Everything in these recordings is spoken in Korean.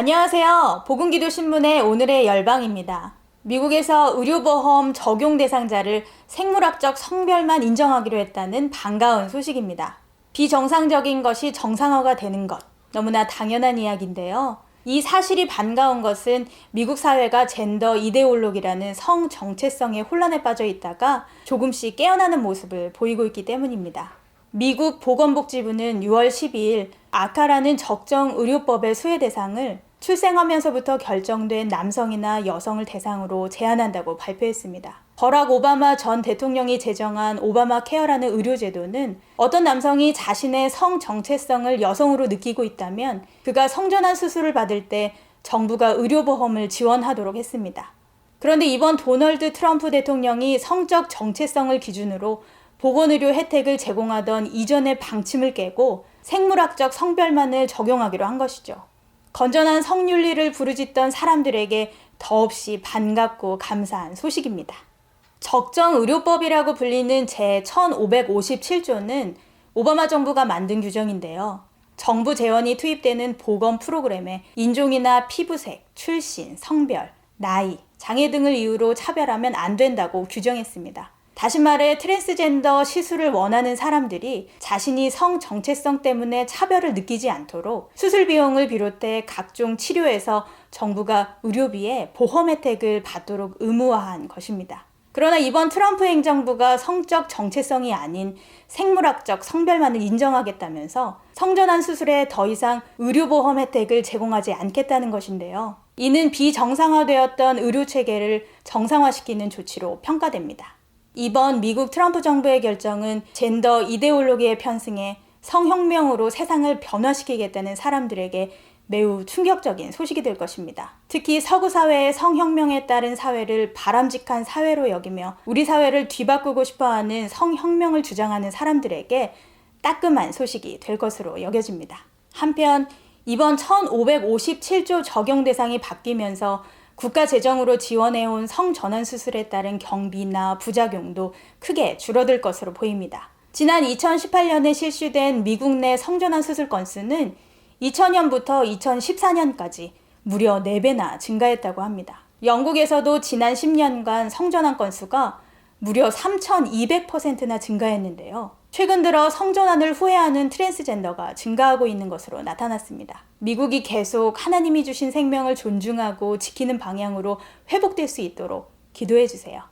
안녕하세요. 복음기도신문의 오늘의 열방입니다. 미국에서 의료보험 적용 대상자를 생물학적 성별만 인정하기로 했다는 반가운 소식입니다. 비정상적인 것이 정상화가 되는 것, 너무나 당연한 이야기인데요. 이 사실이 반가운 것은 미국 사회가 젠더 이데올로기라는 성 정체성의 혼란에 빠져 있다가 조금씩 깨어나는 모습을 보이고 있기 때문입니다. 미국 보건복지부는 6월 12일 아카라는 적정의료법의 수혜 대상을 출생하면서부터 결정된 남성이나 여성을 대상으로 제한한다고 발표했습니다. 버락 오바마 전 대통령이 제정한 오바마 케어라는 의료제도는 어떤 남성이 자신의 성 정체성을 여성으로 느끼고 있다면 그가 성전환 수술을 받을 때 정부가 의료보험을 지원하도록 했습니다. 그런데 이번 도널드 트럼프 대통령이 성적 정체성을 기준으로 보건의료 혜택을 제공하던 이전의 방침을 깨고 생물학적 성별만을 적용하기로 한 것이죠. 건전한 성윤리를 부르짖던 사람들에게 더없이 반갑고 감사한 소식입니다. 적정의료법이라고 불리는 제1557조는 오바마 정부가 만든 규정인데요. 정부 재원이 투입되는 보건 프로그램에 인종이나 피부색, 출신, 성별, 나이, 장애 등을 이유로 차별하면 안 된다고 규정했습니다. 다시 말해 트랜스젠더 시술을 원하는 사람들이 자신이 성 정체성 때문에 차별을 느끼지 않도록 수술 비용을 비롯해 각종 치료에서 정부가 의료비에 보험 혜택을 받도록 의무화한 것입니다. 그러나 이번 트럼프 행정부가 성적 정체성이 아닌 생물학적 성별만을 인정하겠다면서 성전환 수술에 더 이상 의료보험 혜택을 제공하지 않겠다는 것인데요. 이는 비정상화되었던 의료체계를 정상화시키는 조치로 평가됩니다. 이번 미국 트럼프 정부의 결정은 젠더 이데올로기에 편승해 성혁명으로 세상을 변화시키겠다는 사람들에게 매우 충격적인 소식이 될 것입니다. 특히 서구 사회의 성혁명에 따른 사회를 바람직한 사회로 여기며 우리 사회를 뒤바꾸고 싶어하는 성혁명을 주장하는 사람들에게 따끔한 소식이 될 것으로 여겨집니다. 한편 이번 1557조 적용 대상이 바뀌면서 국가 재정으로 지원해온 성전환 수술에 따른 경비나 부작용도 크게 줄어들 것으로 보입니다. 지난 2018년에 실시된 미국 내 성전환 수술 건수는 2000년부터 2014년까지 무려 4배나 증가했다고 합니다. 영국에서도 지난 10년간 성전환 건수가 무려 3200%나 증가했는데요. 최근 들어 성전환을 후회하는 트랜스젠더가 증가하고 있는 것으로 나타났습니다. 미국이 계속 하나님이 주신 생명을 존중하고 지키는 방향으로 회복될 수 있도록 기도해 주세요.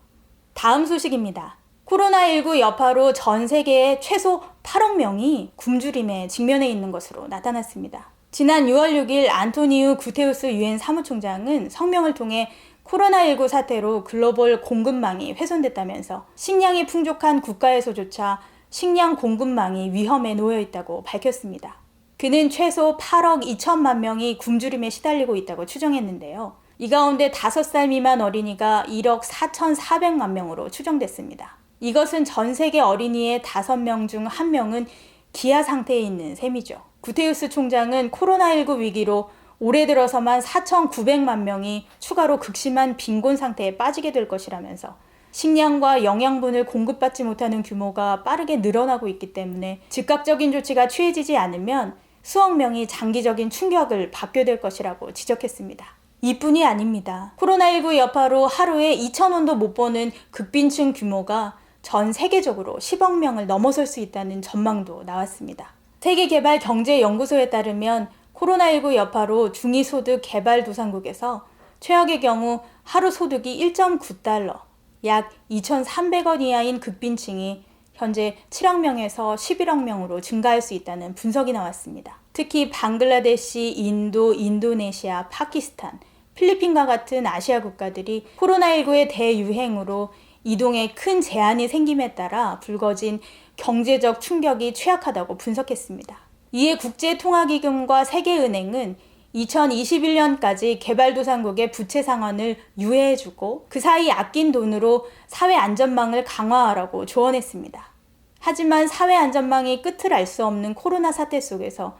다음 소식입니다. 코로나19 여파로 전 세계에 최소 8억 명이 굶주림에 직면해 있는 것으로 나타났습니다. 지난 6월 6일 안토니우 구테우스 유엔 사무총장은 성명을 통해 코로나19 사태로 글로벌 공급망이 훼손됐다면서 식량이 풍족한 국가에서조차 식량 공급망이 위험에 놓여 있다고 밝혔습니다. 그는 최소 8억 2천만 명이 굶주림에 시달리고 있다고 추정했는데요. 이 가운데 5살 미만 어린이가 1억 4,400만 명으로 추정됐습니다. 이것은 전 세계 어린이의 5명 중 1명은 기아 상태에 있는 셈이죠. 구테우스 총장은 코로나19 위기로 올해 들어서만 4,900만 명이 추가로 극심한 빈곤 상태에 빠지게 될 것이라면서 식량과 영양분을 공급받지 못하는 규모가 빠르게 늘어나고 있기 때문에 즉각적인 조치가 취해지지 않으면 수억 명이 장기적인 충격을 받게 될 것이라고 지적했습니다. 이뿐이 아닙니다. 코로나19 여파로 하루에 2,000원도 못 버는 극빈층 규모가 전 세계적으로 10억 명을 넘어설 수 있다는 전망도 나왔습니다. 세계개발경제연구소에 따르면 코로나19 여파로 중위소득 개발도상국에서 최악의 경우 하루 소득이 1.9달러, 약 2,300원 이하인 극빈층이 현재 7억 명에서 11억 명으로 증가할 수 있다는 분석이 나왔습니다. 특히 방글라데시, 인도, 인도네시아, 파키스탄, 필리핀과 같은 아시아 국가들이 코로나19의 대유행으로 이동에 큰 제한이 생김에 따라 불거진 경제적 충격이 취약하다고 분석했습니다. 이에 국제통화기금과 세계은행은 2021년까지 개발도상국의 부채 상환을 유예해주고 그 사이 아낀 돈으로 사회안전망을 강화하라고 조언했습니다. 하지만 사회안전망이 끝을 알 수 없는 코로나 사태 속에서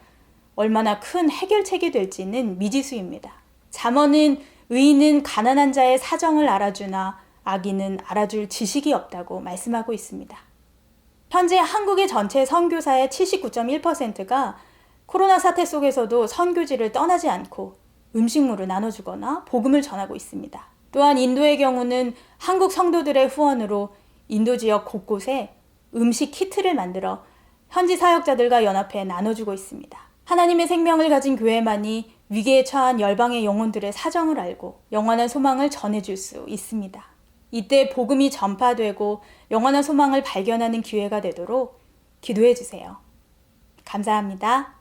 얼마나 큰 해결책이 될지는 미지수입니다. 잠언은 의인은 가난한 자의 사정을 알아주나 악인은 알아줄 지식이 없다고 말씀하고 있습니다. 현재 한국의 전체 선교사의 79.1%가 코로나 사태 속에서도 선교지를 떠나지 않고 음식물을 나눠주거나 복음을 전하고 있습니다. 또한 인도의 경우는 한국 성도들의 후원으로 인도 지역 곳곳에 음식 키트를 만들어 현지 사역자들과 연합해 나눠주고 있습니다. 하나님의 생명을 가진 교회만이 위기에 처한 열방의 영혼들의 사정을 알고 영원한 소망을 전해줄 수 있습니다. 이때 복음이 전파되고 영원한 소망을 발견하는 기회가 되도록 기도해 주세요. 감사합니다.